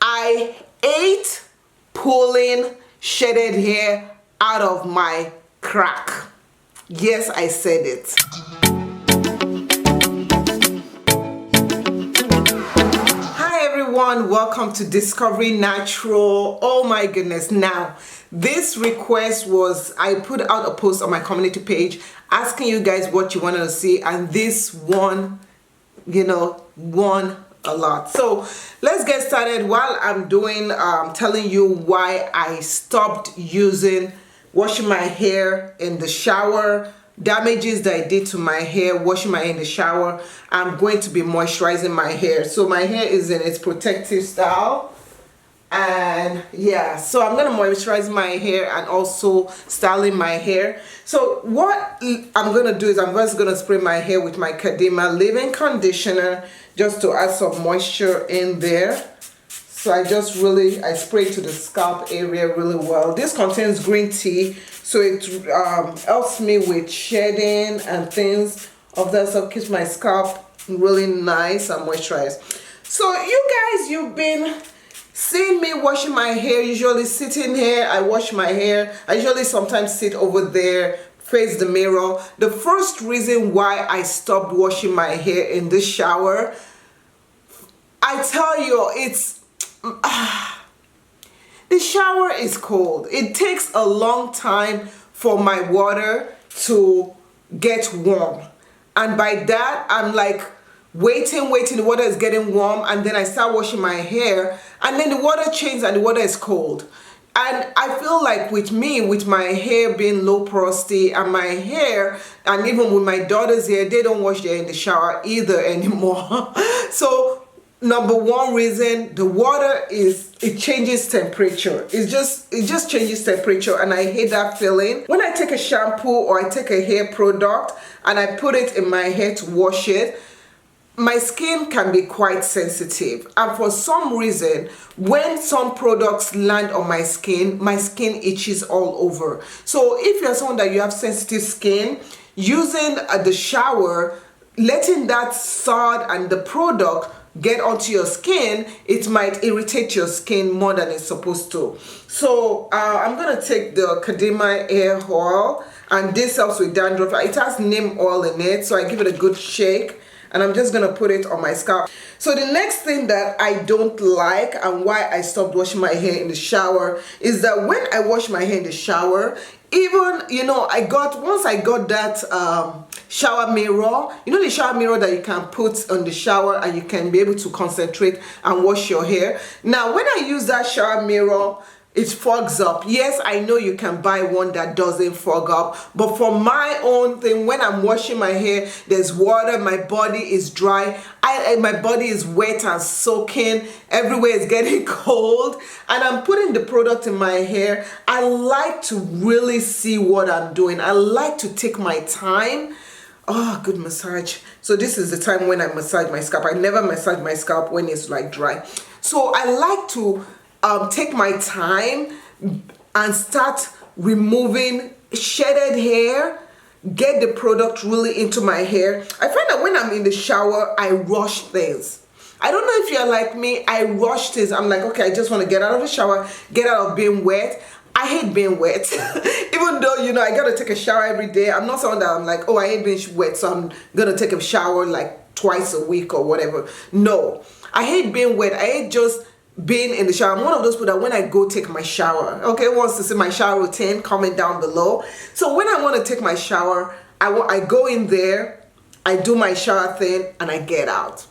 I hate pulling shedded hair out of my crack. Yes, I said it. Hi everyone, welcome to Discovering Natural. Oh my goodness. Now, this request was, I put out a post on my community page asking you guys what you wanted to see, and this one, won a lot. So let's get started. While I'm doing telling you why I stopped washing my hair in the shower, damages that I did to my hair washing my hair in the shower, I'm going to be moisturizing my hair. So my hair is in its protective style, and yeah, so I'm gonna moisturize my hair and also styling my hair. So what I'm gonna do is I'm just gonna spray my hair with my Kadima leave-in conditioner just to add some moisture in there. So I spray to the scalp area really well. This contains green tea, so it helps me with shedding and things of that stuff, keeps my scalp really nice and moisturized. So you guys, you've been seeing me washing my hair, usually sitting here. I wash my hair. I usually sometimes sit over there, face the mirror. The first reason why I stopped washing my hair in the shower, I tell you, it's the shower is cold. It takes a long time for my water to get warm, and by that I'm like waiting, the water is getting warm, and then I start washing my hair, and then the water changes and the water is cold. And I feel like with my hair being low porosity, and my hair, and even with my daughter's hair, they don't wash their hair in the shower either anymore. So number one reason, the water it changes temperature. It just changes temperature, and I hate that feeling. When I take a shampoo or I take a hair product and I put it in my hair to wash it, my skin can be quite sensitive, and for some reason when some products land on my skin itches all over. So if you're someone that you have sensitive skin, using the shower, letting that sod and the product get onto your skin, it might irritate your skin more than it's supposed to. So I'm gonna take the Kadima hair oil, and this helps with dandruff. It has neem oil in it, so I give it a good shake, and I'm just gonna put it on my scalp. So the next thing that I don't like, and why I stopped washing my hair in the shower, is that when I wash my hair in the shower, even once I got that shower mirror, the shower mirror that you can put on the shower and you can be able to concentrate and wash your hair. Now when I use that shower mirror, it fogs up. Yes, I know you can buy one that doesn't fog up, but for my own thing, when I'm washing my hair, there's water, my body is dry, my body is wet and soaking, everywhere is getting cold, and I'm putting the product in my hair. I like to really see what I'm doing. I like to take my time. Oh, good massage. So this is the time when I massage my scalp. I never massage my scalp when it's like dry. So I like to take my time and start removing shedded hair, get the product really into my hair. I find that when I'm in the shower, I rush things. I don't know if you're like me, I rush things. I'm like, okay, I just want to get out of the shower, get out of being wet. I hate being wet. Even though, I gotta take a shower every day. I'm not someone that I'm like, oh, I hate being wet, so I'm gonna take a shower like twice a week or whatever. No, I hate being wet. I hate just being in the shower. I'm one of those people that when I go take my shower, okay, wants to see my shower routine, comment down below. So when I want to take my shower, I go in there, I do my shower thing, and I get out.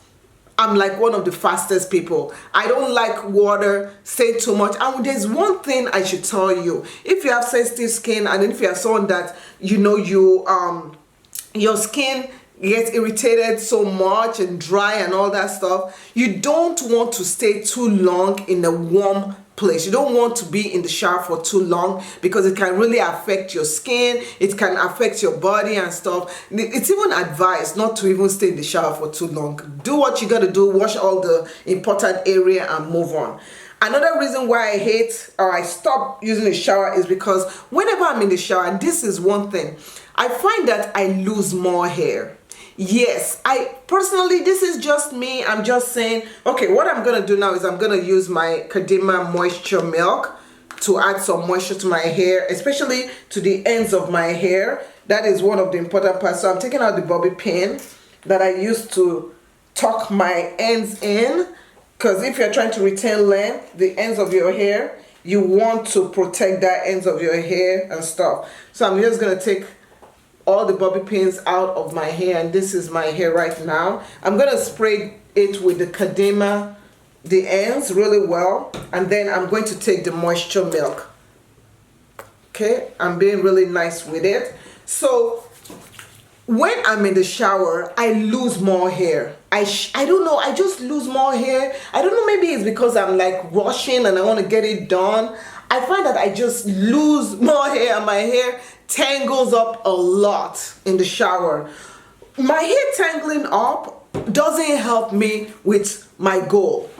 I'm like one of the fastest people. I don't like water staying too much. And there's one thing I should tell you. If you have sensitive skin, and if you're someone that your skin gets irritated so much and dry and all that stuff, you don't want to stay too long in a warm place. You don't want to be in the shower for too long, because it can really affect your skin, it can affect your body and stuff. It's even advised not to even stay in the shower for too long. Do what you gotta do, wash all the important area and move on. Another reason why I stop using the shower is because whenever I'm in the shower, and this is one thing, I find that I lose more hair. Yes, I personally, this is just me. I'm just saying, okay, what I'm gonna do now is I'm gonna use my Kadima Moisture Milk to add some moisture to my hair, especially to the ends of my hair. That is one of the important parts. So I'm taking out the bobby pin that I used to tuck my ends in, because if you're trying to retain length, the ends of your hair, you want to protect that ends of your hair and stuff. So I'm just gonna take all the bobby pins out of my hair, and this is my hair right now. I'm gonna spray it with the Kadima, the ends really well, and then I'm going to take the moisture milk. Okay, I'm being really nice with it. So when I'm in the shower, I lose more hair. I don't know, I just lose more hair. I don't know, maybe it's because I'm like rushing and I want to get it done. I find that I just lose more hair and my hair tangles up a lot in the shower. My hair tangling up doesn't help me with my goal.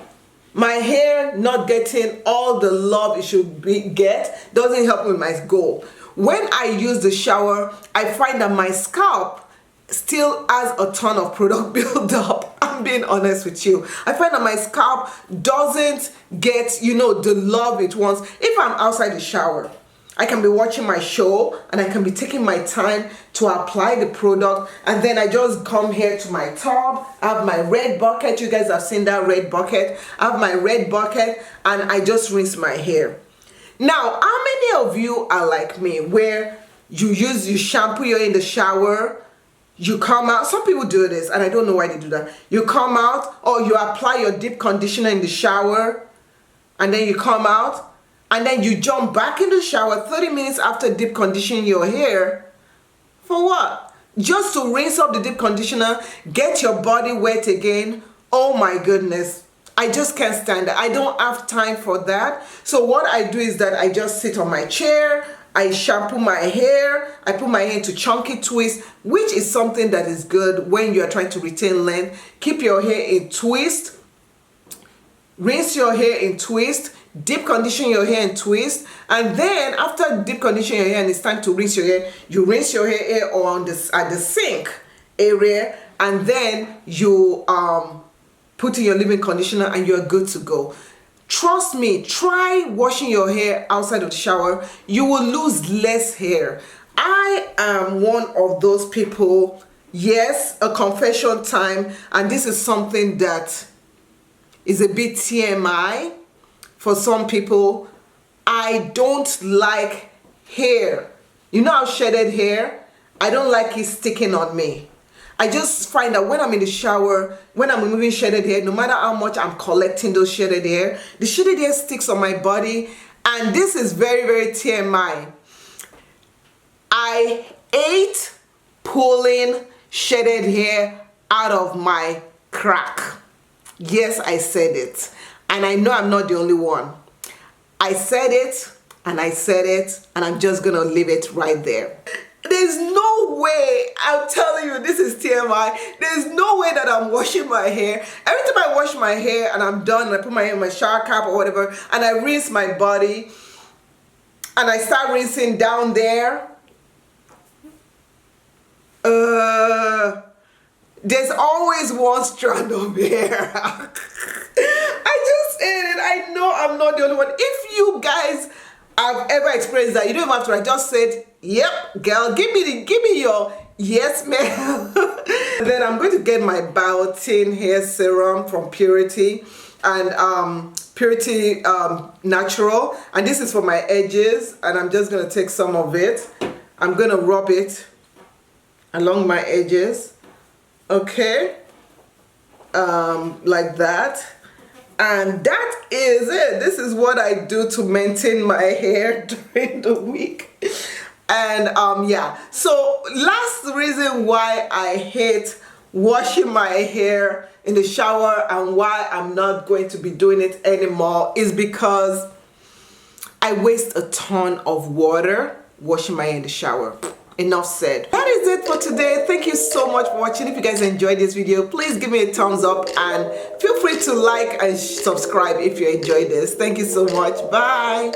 My hair not getting all the love it should get doesn't help me with my goal. When I use the shower, I find that my scalp still has a ton of product build-up. I'm being honest with you. I find that my scalp doesn't get, you know, the love it wants. If I'm outside the shower, I can be watching my show and I can be taking my time to apply the product, and then I just come here to my tub. I have my red bucket. You guys have seen that red bucket. I have my red bucket and I just rinse my hair. Now, how many of you are like me where you shampoo your hair in the shower, you come out, some people do this and I don't know why they do that. You come out, or you apply your deep conditioner in the shower and then you come out and then you jump back in the shower 30 minutes after deep conditioning your hair. For what? Just to rinse up the deep conditioner, get your body wet again. Oh my goodness. I just can't stand it. I don't have time for that. So what I do is that I just sit on my chair, I shampoo my hair, I put my hair into chunky twists, which is something that is good when you're trying to retain length. Keep your hair in twist, rinse your hair in twist, deep condition your hair in twist, and then after deep condition your hair and it's time to rinse your hair, you rinse your hair on this at the sink area, and then you put in your leave-in conditioner and you're good to go. Trust me, try washing your hair outside of the shower. You will lose less hair. I am one of those people. Yes, a confession time, and this is something that is a bit TMI for some people. I don't like hair. You know how shedded hair? I don't like it sticking on me. I just find that when I'm in the shower, when I'm removing shedded hair, no matter how much I'm collecting those shedded hair, the shedded hair sticks on my body, and this is very, very TMI. I hate pulling shedded hair out of my crack. Yes, I said it, and I know I'm not the only one. I said it, and I said it, and I'm just gonna leave it right there. There's no way, I'm telling you, this is TMI. There's no way that I'm washing my hair. Every time I wash my hair and I'm done and I put my hair in my shower cap or whatever, and I rinse my body and I start rinsing down there, there's always one strand of hair. I just said it. I know I'm not the only one. If you guys have ever experienced that, you don't even have to write, just said, yep, girl, give me your yes, ma'am. Then I'm going to get my biotin hair serum from Purity and Purity Natural, and this is for my edges, and I'm just going to take some of it. I'm going to rub it along my edges, okay, like that. And that is it. This is what I do to maintain my hair during the week. And yeah, so last reason why I hate washing my hair in the shower and why I'm not going to be doing it anymore is because I waste a ton of water washing my hair in the shower. Enough said. That is it for today. Thank you so much for watching. If you guys enjoyed this video, please give me a thumbs up and feel free to like and subscribe if you enjoyed this. Thank you so much. Bye.